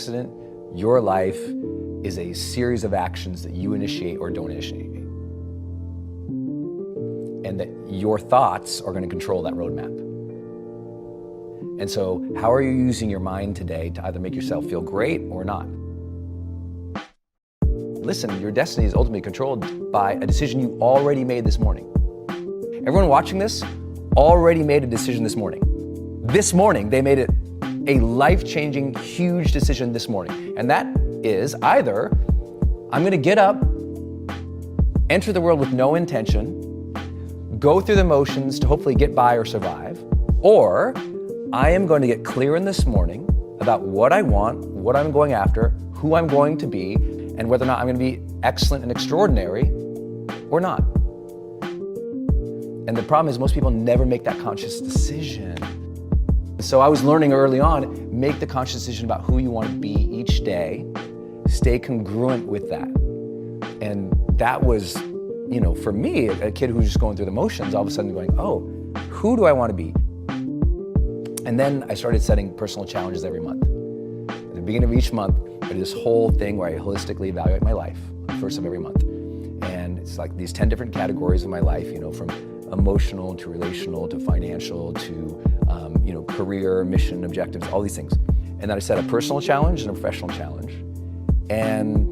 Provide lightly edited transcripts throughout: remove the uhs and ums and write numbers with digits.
accident. Your life is a series of actions that you initiate or don't initiate. And that your thoughts are going to control that roadmap. And so how are you using your mind today to either make yourself feel great or not? Listen, your destiny is ultimately controlled by a decision you already made this morning. Everyone watching this already made a decision this morning. This morning, they made it a life-changing, huge decision this morning. And that is either I'm gonna get up, enter the world with no intention, go through the motions to hopefully get by or survive, or I am going to get clear in this morning about what I want, what I'm going after, who I'm going to be, and whether or not I'm gonna be excellent and extraordinary or not. And the problem is most people never make that conscious decision. So I was learning early on, make the conscious decision about who you want to be each day, stay congruent with that. And that was, for me, a kid who's just going through the motions, all of a sudden going, oh, who do I want to be? And then I started setting personal challenges every month. At the beginning of each month, I do this whole thing where I holistically evaluate my life, the first of every month. And it's like these 10 different categories of my life, from emotional to relational to financial to career, mission, objectives, all these things. And then I set a personal challenge and a professional challenge. And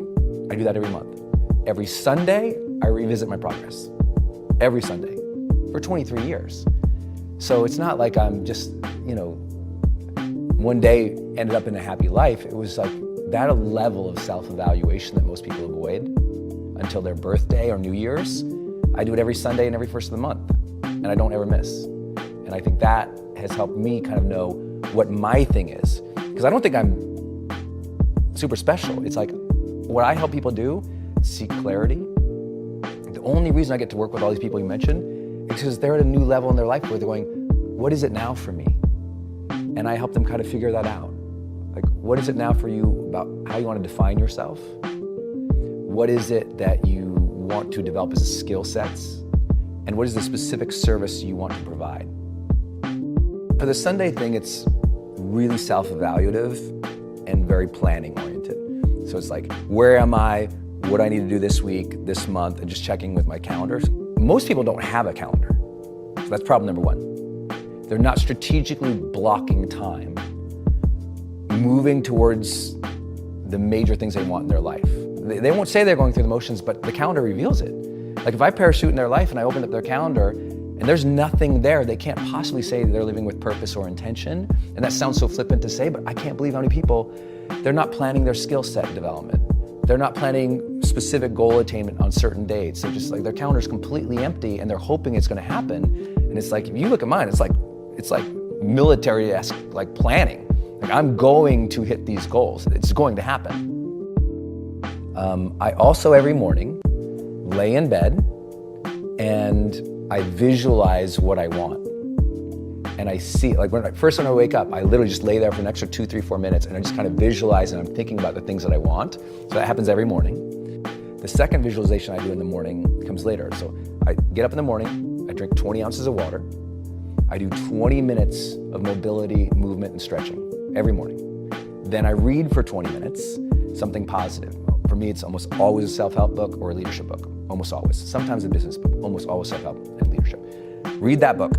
I do that every month. Every Sunday, I revisit my progress. Every Sunday for 23 years. So it's not like I'm just, one day ended up in a happy life. It was like that a level of self-evaluation that most people avoid until their birthday or New Year's. I do it every Sunday and every first of the month, and I don't ever miss. And I think that has helped me kind of know what my thing is. Because I don't think I'm super special. It's like what I help people do, seek clarity. The only reason I get to work with all these people you mentioned is because they're at a new level in their life where they're going, what is it now for me? And I help them kind of figure that out. Like, what is it now for you about how you want to define yourself? What is it that you want to develop as skill sets? And what is the specific service you want to provide? For the Sunday thing, it's really self-evaluative and very planning oriented. So it's like, where am I? What do I need to do this week, this month, and just checking with my calendars. Most people don't have a calendar. So that's problem number one. They're not strategically blocking time, moving towards the major things they want in their life. They won't say they're going through the motions, but the calendar reveals it. Like if I parachute in their life and I open up their calendar and there's nothing there, they can't possibly say they're living with purpose or intention. And that sounds so flippant to say, but I can't believe how many people, they're not planning their skill set development. They're not planning specific goal attainment on certain dates. They're just like, their calendar's completely empty and they're hoping it's gonna happen. And it's like, if you look at mine, it's like military-esque like planning. Like I'm going to hit these goals. It's going to happen. I also every morning lay in bed and I visualize what I want. And I see, like when I wake up, I literally just lay there for an extra 2, 3, 4 minutes and I just kind of visualize and I'm thinking about the things that I want. So that happens every morning. The second visualization I do in the morning comes later. So I get up in the morning, I drink 20 ounces of water. I do 20 minutes of mobility, movement, and stretching every morning. Then I read for 20 minutes, something positive. For me, it's almost always a self-help book or a leadership book, almost always. Sometimes a business book, almost always self-help and leadership. Read that book.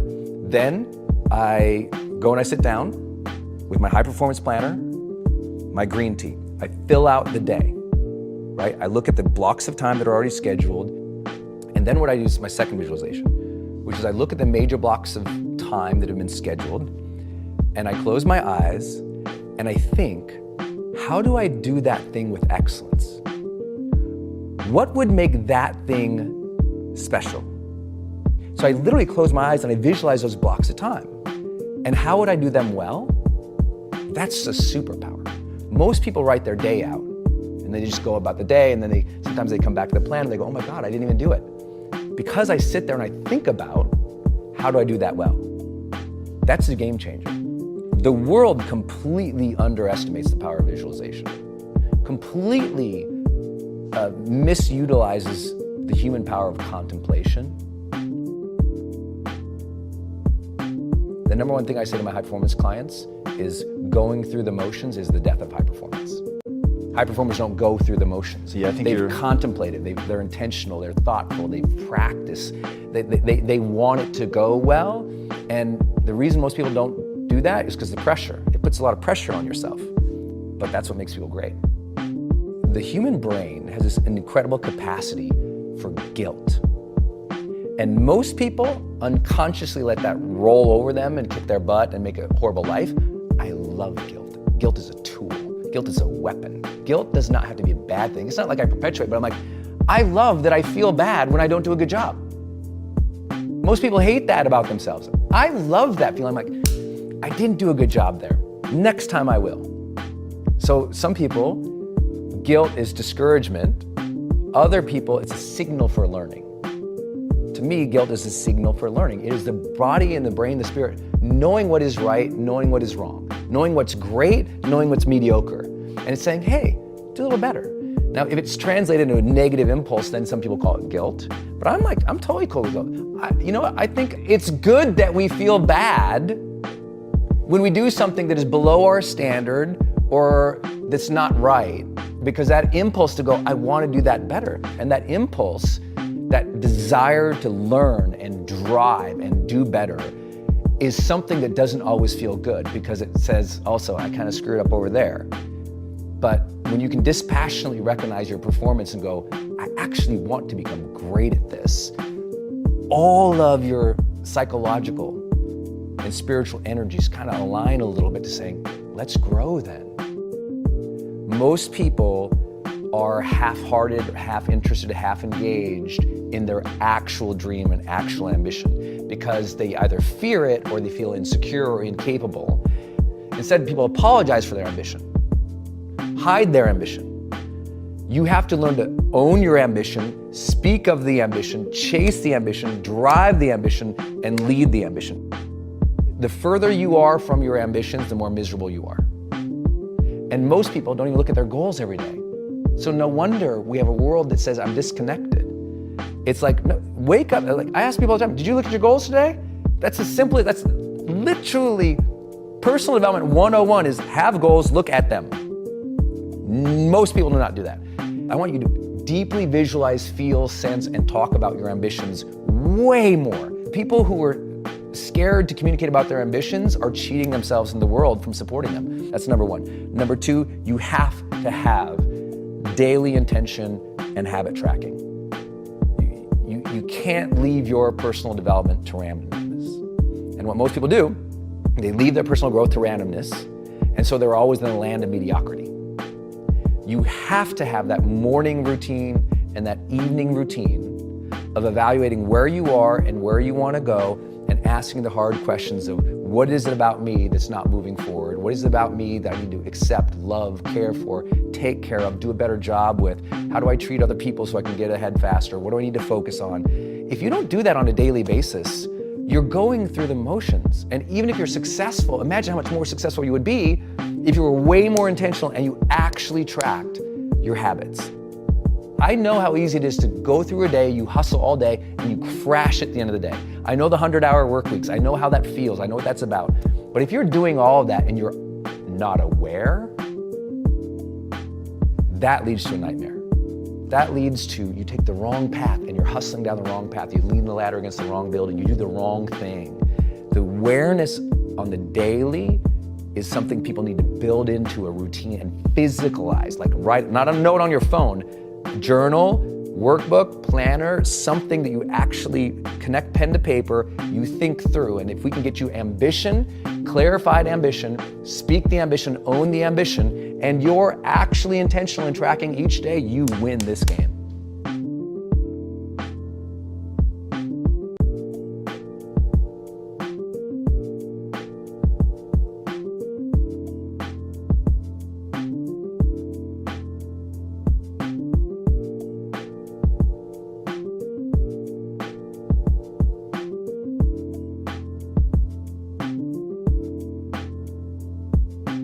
Then I go and I sit down with my high-performance planner, my green tea. I fill out the day, right? I look at the blocks of time that are already scheduled, and then what I do is my second visualization, which is I look at the major blocks of time that have been scheduled, and I close my eyes, and I think, how do I do that thing with excellence? What would make that thing special? So I literally close my eyes and I visualize those blocks of time. And how would I do them well? That's a superpower. Most people write their day out and they just go about the day and then sometimes they come back to the plan and they go, oh my God, I didn't even do it. Because I sit there and I think about, how do I do that well? That's a game changer. The world completely underestimates the power of visualization, completely misutilizes the human power of contemplation. The number one thing I say to my high performance clients is going through the motions is the death of high performance. High performers don't go through the motions. Yeah, I think they've contemplated, they're intentional, they're thoughtful, they practice, they want it to go well. And the reason most people don't do that is because the pressure. It puts a lot of pressure on yourself, but that's what makes people great. The human brain has this incredible capacity for guilt. And most people unconsciously let that roll over them and kick their butt and make a horrible life. I love guilt. Guilt is a tool. Guilt is a weapon. Guilt does not have to be a bad thing. It's not like I perpetuate, but I'm like, I love that I feel bad when I don't do a good job. Most people hate that about themselves. I love that feeling. I'm like, I didn't do a good job there. Next time I will. So some people, guilt is discouragement. Other people, it's a signal for learning. To me, guilt is a signal for learning. It is the body and the brain, the spirit, knowing what is right, knowing what is wrong, knowing what's great, knowing what's mediocre. And it's saying, hey, do a little better. Now, if it's translated into a negative impulse, then some people call it guilt. But I'm totally cool with guilt. You know what? I think it's good that we feel bad when we do something that is below our standard or that's not right, because that impulse to go, I want to do that better. And that impulse, that desire to learn and drive and do better is something that doesn't always feel good, because it says also, I kind of screwed up over there. But when you can dispassionately recognize your performance and go, I actually want to become great at this, all of your psychological and spiritual energies kind of align a little bit to saying, let's grow then. Most people are half-hearted, half interested, half engaged in their actual dream and actual ambition because they either fear it or they feel insecure or incapable. Instead, people apologize for their ambition, hide their ambition. You have to learn to own your ambition, speak of the ambition, chase the ambition, drive the ambition, and lead the ambition. The further you are from your ambitions, the more miserable you are. And most people don't even look at their goals every day. So no wonder we have a world that says I'm disconnected. It's like, no, wake up. Like, I ask people all the time, did you look at your goals today? That's literally personal development 101 is have goals, look at them. Most people do not do that. I want you to deeply visualize, feel, sense, and talk about your ambitions way more. People who are scared to communicate about their ambitions are cheating themselves and the world from supporting them. That's number one. Number two, you have to have daily intention and habit tracking. You can't leave your personal development to randomness. And what most people do, they leave their personal growth to randomness, and so they're always in the land of mediocrity. You have to have that morning routine and that evening routine of evaluating where you are and where you want to go and asking the hard questions of what is it about me that's not moving forward? What is it about me that I need to accept, love, care for, take care of, do a better job with? How do I treat other people so I can get ahead faster? What do I need to focus on? If you don't do that on a daily basis, you're going through the motions. And even if you're successful, imagine how much more successful you would be if you were way more intentional and you actually tracked your habits. I know how easy it is to go through a day, you hustle all day, and you crash at the end of the day. I know the 100-hour work weeks. I know how that feels. I know what that's about. But if you're doing all of that and you're not aware, that leads to a nightmare. That leads to you take the wrong path and you're hustling down the wrong path. You lean the ladder against the wrong building. You do the wrong thing. The awareness on the daily is something people need to build into a routine and physicalize. Like write, not a note on your phone, journal, workbook, planner, something that you actually connect pen to paper, you think through. And if we can get you ambition, clarified ambition, speak the ambition, own the ambition, and you're actually intentional in tracking each day, you win this game.